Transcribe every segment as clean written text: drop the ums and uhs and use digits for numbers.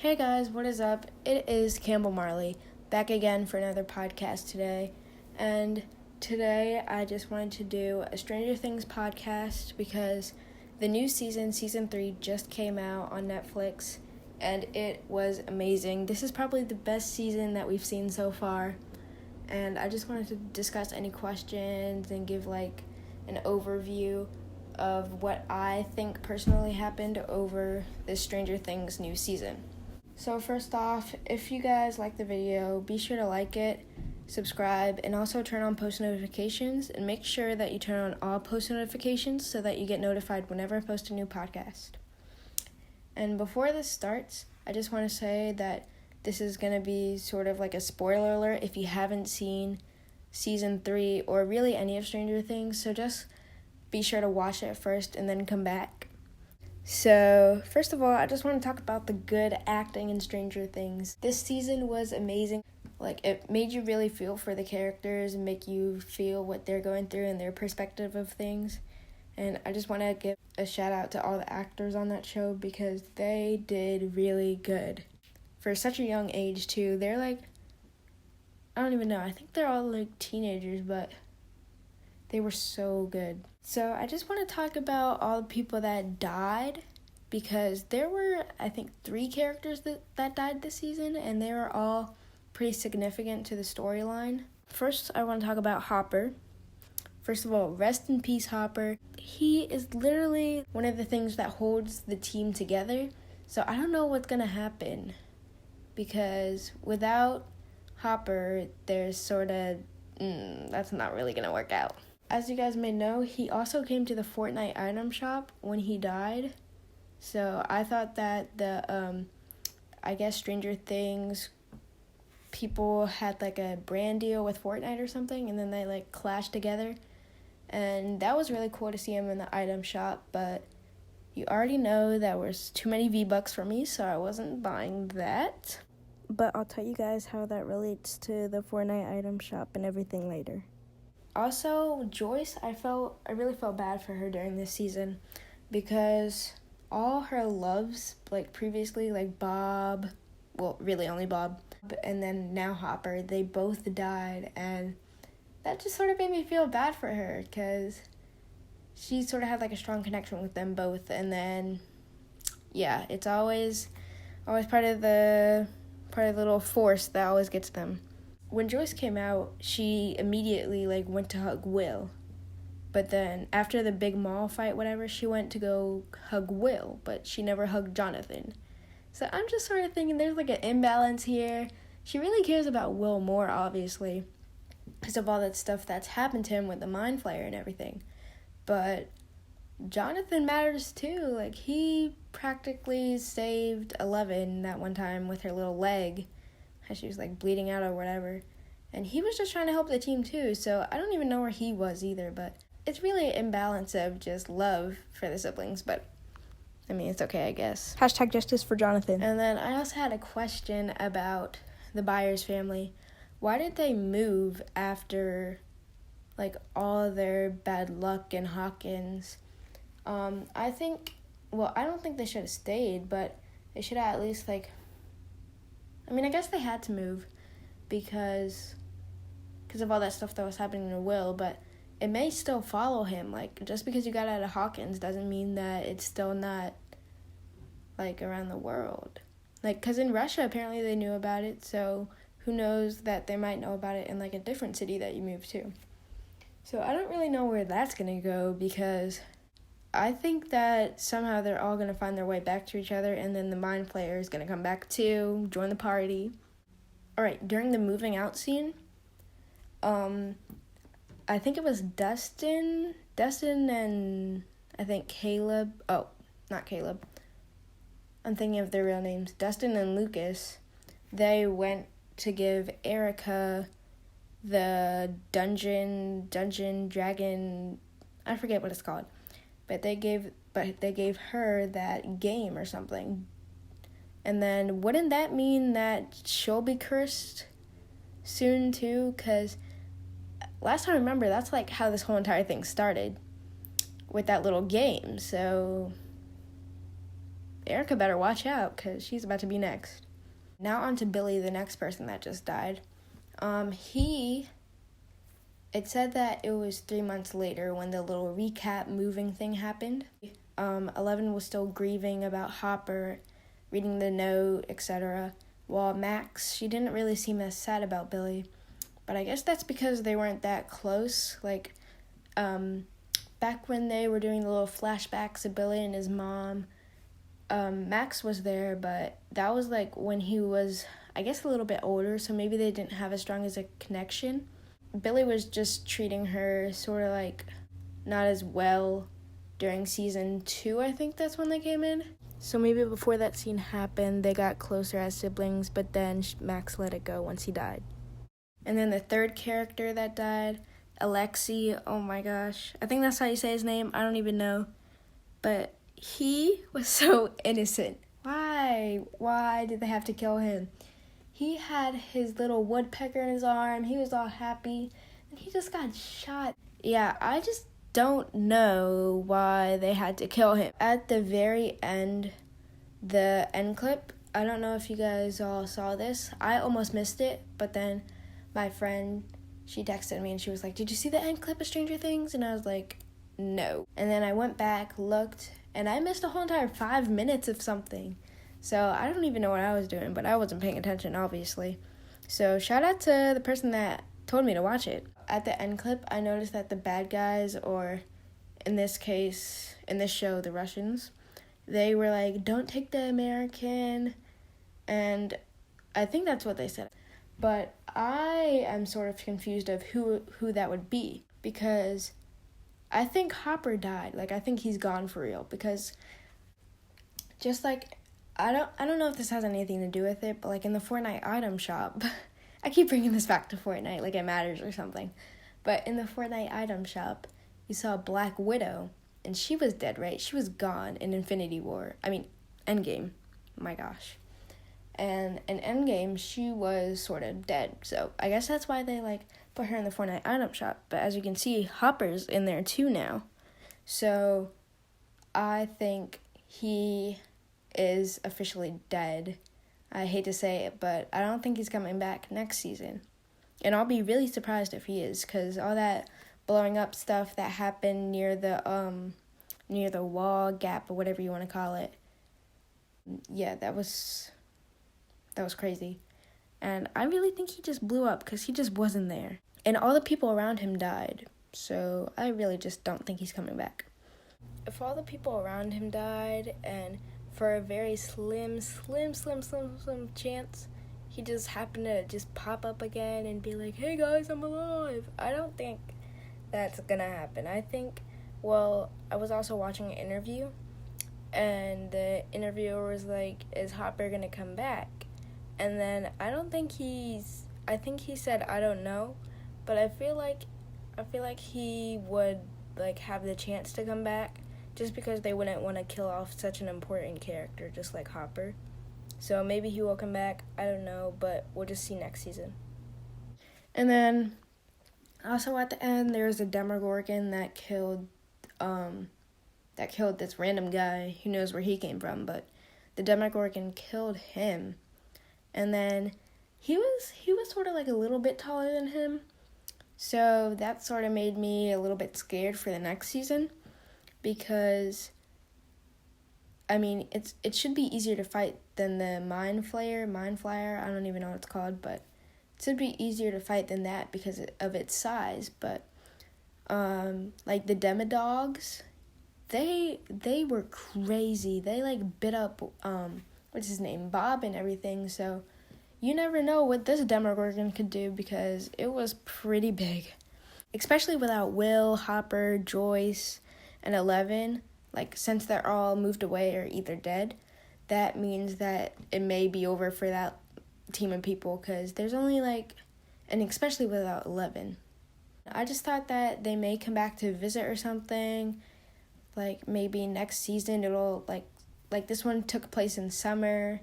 Hey guys, what is up? It is Cambel Marley, back again for another podcast today. And today I just wanted to do a Stranger Things podcast because the new season 3, just came out on Netflix and it was amazing. This is probably the best season that we've seen so far. And I just wanted to discuss any questions and give an overview of what I think personally happened over this Stranger Things new season. So first off, if you guys like the video, be sure to like it, subscribe, and also turn on post notifications, and make sure that you turn on all post notifications so that you get notified whenever I post a new podcast. And before this starts, I just want to say that this is going to be sort of like a spoiler alert if you haven't seen season 3 or really any of Stranger Things, so just be sure to watch it first and then come back. So, first of all, I just want to talk about the good acting in Stranger Things. This season was amazing. It made you really feel for the characters and make you feel what they're going through and their perspective of things. And I just want to give a shout out to all the actors on that show because they did really good. For such a young age, too. They're I don't even know. I think they're all teenagers, but they were so good. So I just want to talk about all the people that died because there were, I think, 3 characters that died this season, and they were all pretty significant to the storyline. First, I want to talk about Hopper. First of all, rest in peace, Hopper. He is literally one of the things that holds the team together. So I don't know what's going to happen because without Hopper, there's that's not really going to work out. As you guys may know, he also came to the Fortnite item shop when he died. So I thought that the, Stranger Things people had a brand deal with Fortnite or something, and then they clashed together. And that was really cool to see him in the item shop, but you already know that was too many V-Bucks for me, so I wasn't buying that. But I'll tell you guys how that relates to the Fortnite item shop and everything later. Also, Joyce, I really felt bad for her during this season because all her loves, previously, Bob, well, really only Bob, and then now Hopper, they both died, and that just sort of made me feel bad for her because she sort of had, a strong connection with them both, and then, yeah, it's always part of the little force that always gets them. When Joyce came out, she immediately, went to hug Will. But then, after the big mall fight, whatever, she went to go hug Will, but she never hugged Jonathan. So I'm just sort of thinking there's, an imbalance here. She really cares about Will more, obviously, because of all that stuff that's happened to him with the Mind Flayer and everything. But Jonathan matters, too. He practically saved Eleven that one time with her little leg. She was bleeding out or whatever, and he was just trying to help the team too, so I don't even know where he was either, but it's really an imbalance of just love for the siblings, but I mean, it's okay, I guess. Hashtag justice for Jonathan. And then I also had a question about the Byers family. Why did they move after all their bad luck in Hawkins? I don't think they should have stayed, but they should have at least I guess they had to move because of all that stuff that was happening to Will, but it may still follow him. Just because you got out of Hawkins doesn't mean that it's still not, around the world. Because in Russia, apparently they knew about it, so who knows that they might know about it in, a different city that you moved to. So I don't really know where that's going to go because I think that somehow they're all going to find their way back to each other, and then the Mind Flayer is going to come back too, join the party. Alright, during the moving out scene, I think it was Dustin and I think Caleb, not Caleb, I'm thinking of their real names, Dustin and Lucas, they went to give Erica the dungeon, dragon, I forget what it's called. But they gave her that game or something. And then wouldn't that mean that she'll be cursed soon too? Because last time I remember, that's how this whole entire thing started with that little game. So Erica better watch out, because she's about to be next. Now on to Billy, the next person that just died. It said that it was 3 months later when the little recap moving thing happened. 11 was still grieving about Hopper, reading the note, etc. While Max, she didn't really seem as sad about Billy. But I guess that's because they weren't that close. Like, back when they were doing the little flashbacks of Billy and his mom, Max was there, but that was like when he was, I guess, a little bit older, so maybe they didn't have as strong as a connection. Billy was just treating her sort of like not as well during season 2, I think that's when they came in. So maybe before that scene happened, they got closer as siblings, but then Max let it go once he died. And then the third character that died, Alexei, oh my gosh. I think that's how you say his name. I don't even know. But he was so innocent. Why? Why did they have to kill him? He had his little woodpecker in his arm. He was all happy. And he just got shot. Yeah, I just don't know why they had to kill him. At the very end, the end clip, I don't know if you guys all saw this. I almost missed it, but then my friend, she texted me and she was like, "Did you see the end clip of Stranger Things?" And I was like, no. And then I went back, looked, and I missed a whole entire 5 minutes of something. So I don't even know what I was doing, but I wasn't paying attention, obviously. So shout out to the person that told me to watch it. At the end clip, I noticed that the bad guys, or in this case, in this show, the Russians, they were like, "Don't take the American," and I think that's what they said. But I am sort of confused of who that would be, because I think Hopper died. Like, I think he's gone for real, because just like, I don't know if this has anything to do with it, but like in the Fortnite item shop, I keep bringing this back to Fortnite like it matters or something, but in the Fortnite item shop, you saw Black Widow, and she was dead, right? She was gone in Endgame. My gosh. And in Endgame, she was sort of dead, so I guess that's why they like put her in the Fortnite item shop. But as you can see, Hopper's in there too now, so I think he is officially dead. I hate to say it, but I don't think he's coming back next season. And I'll be really surprised if he is, because all that blowing up stuff that happened near the wall gap, or whatever you want to call it, yeah, that was crazy. And I really think he just blew up, because he just wasn't there. And all the people around him died, so I really just don't think he's coming back. If all the people around him died, and for a very slim chance, he just happened to just pop up again and be like, "Hey guys, I'm alive," I don't think that's gonna happen. I think, well, I was also watching an interview, and the interviewer was like, "Is Hopper gonna come back?" And then I think he said, "I don't know," but I feel like he would like have the chance to come back, just because they wouldn't want to kill off such an important character just like Hopper. So maybe he will come back, I don't know, but we'll just see next season. And then also at the end, there's a Demogorgon that killed this random guy. Who knows where he came from, but the Demogorgon killed him. And then he was sort of like a little bit taller than him, so that sort of made me a little bit scared for the next season, because I mean, it should be easier to fight than the Mind Flyer, I don't even know what it's called, but it should be easier to fight than that because of its size. But like the Demodogs, they were crazy. They like bit up what's his name, Bob, and everything. So you never know what this Demogorgon could do, because it was pretty big, especially without Will, Hopper, Joyce, and 11. Like, since they're all moved away or either dead, that means that it may be over for that team of people, because there's only and especially without 11. I just thought that they may come back to visit or something. Like, maybe next season it'll, like this one took place in summer.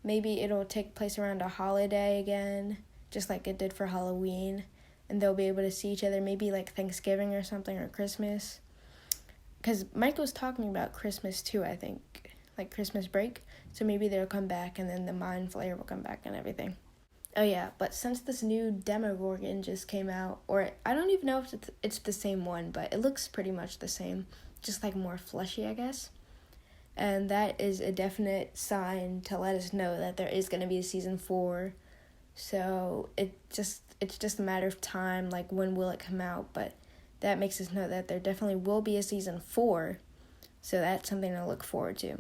Maybe it'll take place around a holiday again, just like it did for Halloween. And they'll be able to see each other, maybe like Thanksgiving or something, or Christmas. Because Mike was talking about Christmas too, I think. like Christmas break. So maybe they'll come back and then the Mind Flayer will come back and everything. Oh yeah, but since this new Demogorgon just came out, or I don't even know if it's the same one, but it looks pretty much the same, just like more fleshy, I guess. And that is a definite sign to let us know that there is going to be a season 4. So it's just a matter of time, like when will it come out, but that makes us know that there definitely will be a season 4. So that's something to look forward to.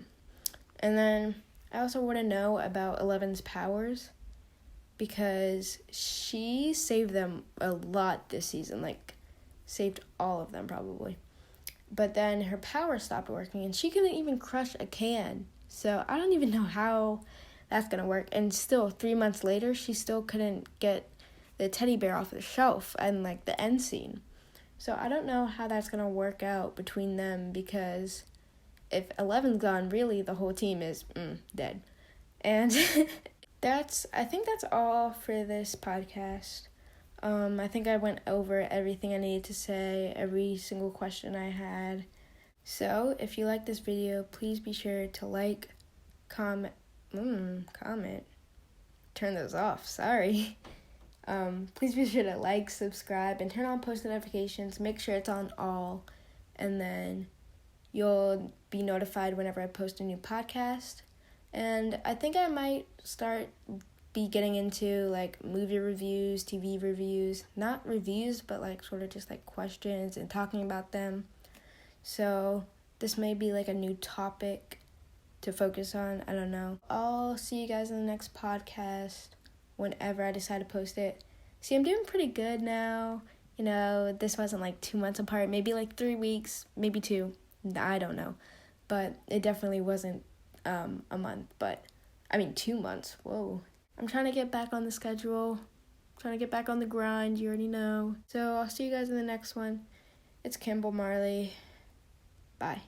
And then I also want to know about Eleven's powers, because she saved them a lot this season, like saved all of them probably. But then her power stopped working and she couldn't even crush a can. So I don't even know how that's going to work. And still, 3 months later, she still couldn't get the teddy bear off the shelf and like the end scene. So I don't know how that's going to work out between them, because if Eleven's gone, really the whole team is dead. And I think that's all for this podcast. I think I went over everything I needed to say, every single question I had. So if you like this video, please be sure to like, comment, turn those off, sorry. Please be sure to like, subscribe, and turn on post notifications. Make sure it's on all, and then you'll be notified whenever I post a new podcast. And I think I might be getting into like movie reviews, TV reviews, not reviews, but like sort of just like questions and talking about them. So this may be like a new topic to focus on. I don't know. I'll see you guys in the next podcast whenever I decide to post it. See, I'm doing pretty good now. You know, this wasn't like 2 months apart, maybe like 3 weeks, maybe 2. I don't know. But it definitely wasn't a month, but 2 months. Whoa. I'm trying to get back on the schedule, trying to get back on the grind, you already know. So I'll see you guys in the next one. It's Cambel Marley. Bye.